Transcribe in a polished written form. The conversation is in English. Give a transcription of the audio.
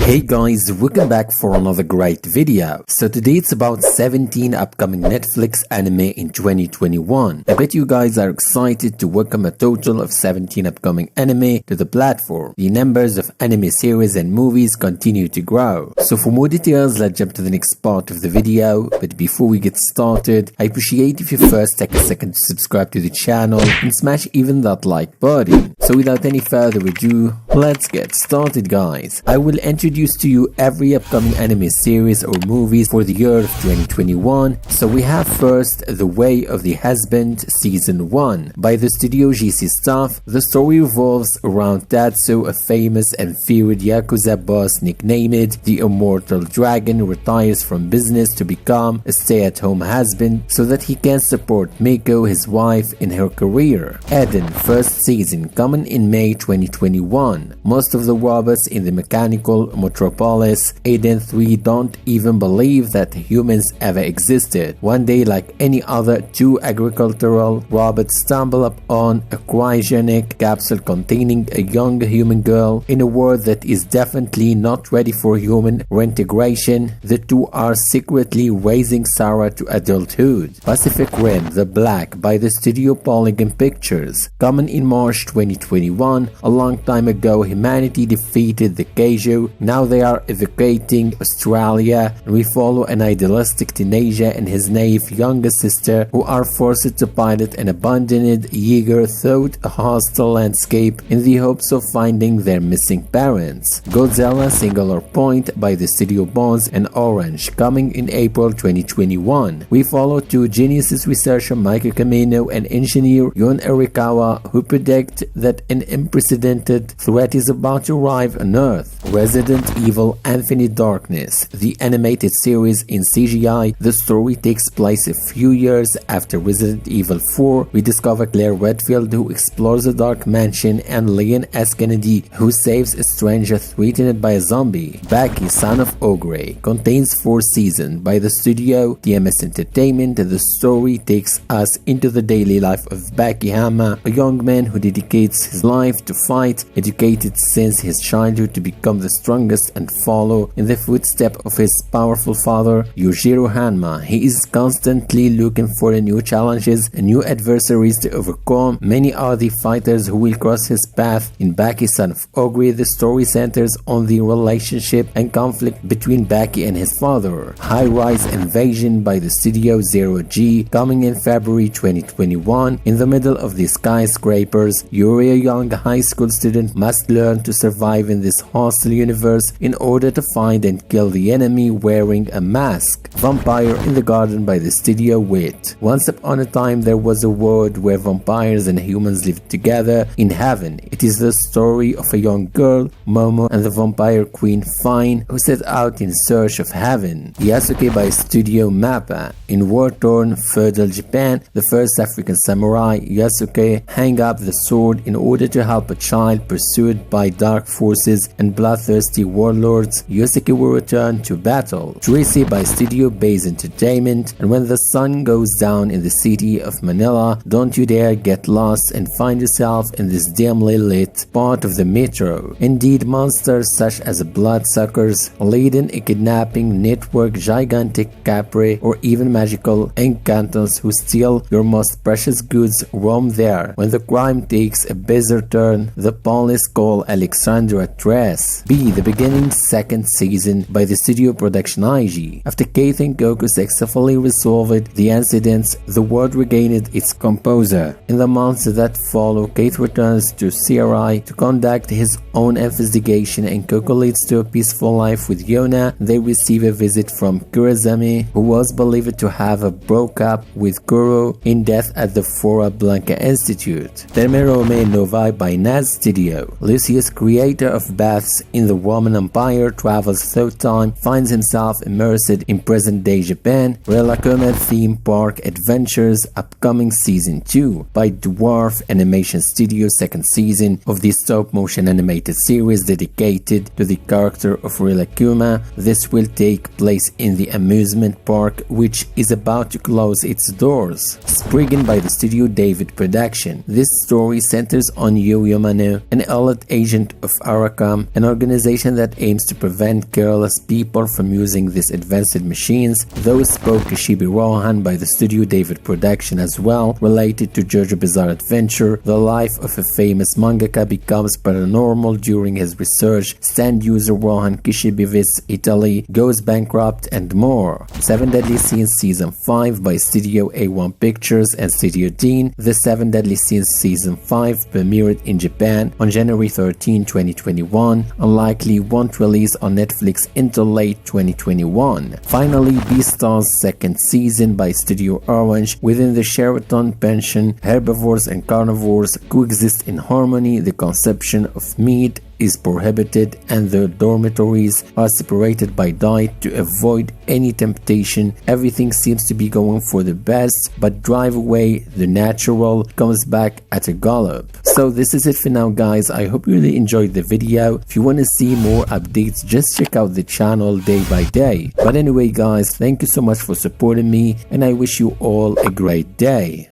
Hey guys, welcome back for another great video. So today it's about 17 upcoming Netflix anime in 2021. I bet you guys are excited to welcome a total of 17 upcoming anime to the platform. The numbers of anime series and movies continue to grow. So for more details, let's jump to the next part of the video. But before we get started, I appreciate if you first take a second to subscribe to the channel and smash even that like button. So without any further ado, let's get started guys. I will introduce to you every upcoming anime series or movies for the year of 2021. So we have first The Way of the Husband Season 1 by the studio GC Staff. The story revolves around Tatsu, a famous and feared Yakuza boss nicknamed the Immortal Dragon, retires from business to become a stay-at-home husband so that he can support Miko, his wife, in her career. Eden first season coming in May 2021. Most of the robots in the mechanical Metropolis Eden 3 don't even believe that humans ever existed. One day, like any other two agricultural robots stumble upon a cryogenic capsule containing a young human girl in a world that is definitely not ready for human reintegration. The two are secretly raising Sarah to adulthood. Pacific Rim The Black by the studio Polygon Pictures. Coming in March 2021. A long time ago, humanity defeated the Kaiju. Now they are evacuating Australia, and we follow an idealistic teenager and his naive younger sister who are forced to pilot an abandoned Jaeger through a hostile landscape in the hopes of finding their missing parents. Godzilla Singular Point by the studio Bones and Orange, coming in April 2021. We follow two geniuses researcher Michael Camino and engineer Yon Arikawa who predict that an unprecedented threat is about to arrive on Earth. Resident Evil Infinite Darkness, the animated series in CGI. The story takes place a few years after Resident Evil 4. We discover Claire Redfield who explores a dark mansion and Leon S. Kennedy who saves a stranger threatened by a zombie. Baki, Son of Ogre, contains 4 seasons by the studio TMS Entertainment. The story takes us into the daily life of Baki Hama, a young man who dedicates his life to fight, educated since his childhood to become the strongest and follow in the footsteps of his powerful father Yujiro Hanma. He is constantly looking for new challenges and new adversaries to overcome. Many are the fighters who will cross his path. In Baki, Son of Ogre, the story centers on the relationship and conflict between Baki and his father. High Rise Invasion by the studio Zero G, coming in February 2021. In the middle of the skyscrapers, Yuri, a young high school student, must learn to survive in this hostile universe in order to find and kill the enemy wearing a mask. Vampire in the Garden by the studio Wit. Once upon a time there was a world where vampires and humans lived together in heaven. It is the story of a young girl, Momo, and the vampire queen Fine, who set out in search of heaven. Yasuke by studio Mappa. In war-torn feudal Japan, the first African samurai, Yasuke, hang up the sword in order to help a child pursued by dark forces and bloodthirsty warlords. Yasuke will return to battle. Tracy by Studio Base Entertainment. And when the sun goes down in the city of Manila, don't you dare get lost and find yourself in this dimly lit part of the metro. Indeed, monsters such as bloodsuckers, leading a kidnapping network, gigantic Capri, or even magical encantos who steal your most precious goods roam there. When the crime takes a bizarre turn, the police call Alexandra Tress. B. The Beginning second season by the studio Production IG. After Keith and Goku successfully resolved the incidents, the world regained its composure. In the months that follow, Keith returns to CRI to conduct his own investigation and Goku leads to a peaceful life with Yona. They receive a visit from Kurozami, who was believed to have broke up with Kuro in death at the Fora Blanca Institute. Termerome Novae by Naz Studio. Lucius, creator of baths in the Roman Empire, travels through time, finds himself immersed in present-day Japan. Relacoma Theme Park Adventures, upcoming Season 2 by Dwarf Animation Studio, second season of the stop-motion animated series dedicated to the character of Relacoma. This will take place in the amusement park, which is about to close its doors. Spriggan by the studio David Production. This story centers on Yu Yamano, an elite agent of Aracam, an organization organization that aims to prevent careless people from using these advanced machines. Those spoke Kishibe Rohan by the studio David Production as well, related to JoJo Bizarre Adventure. The life of a famous mangaka becomes paranormal during his research. Stand user Rohan Kishibe visits Italy, goes bankrupt, and more. 7 Deadly Sins Season 5 by Studio A1 Pictures and Studio Dean. The 7 Deadly Sins Season 5 premiered in Japan on January 13, 2021. Unlikely won't release on Netflix until late 2021. Finally, Beastars second season by Studio Orange. Within the Sheraton Pension, herbivores and carnivores coexist in harmony. The consumption of meat is prohibited and the dormitories are separated by diet to avoid any temptation. Everything seems to be going for the best, but Drive Away, the natural, comes back at a gallop. So this is it for now, guys. I hope you really enjoyed the video. If you want to see more updates, just check out the channel day by day. But anyway, guys, thank you so much for supporting me, and I wish you all a great day.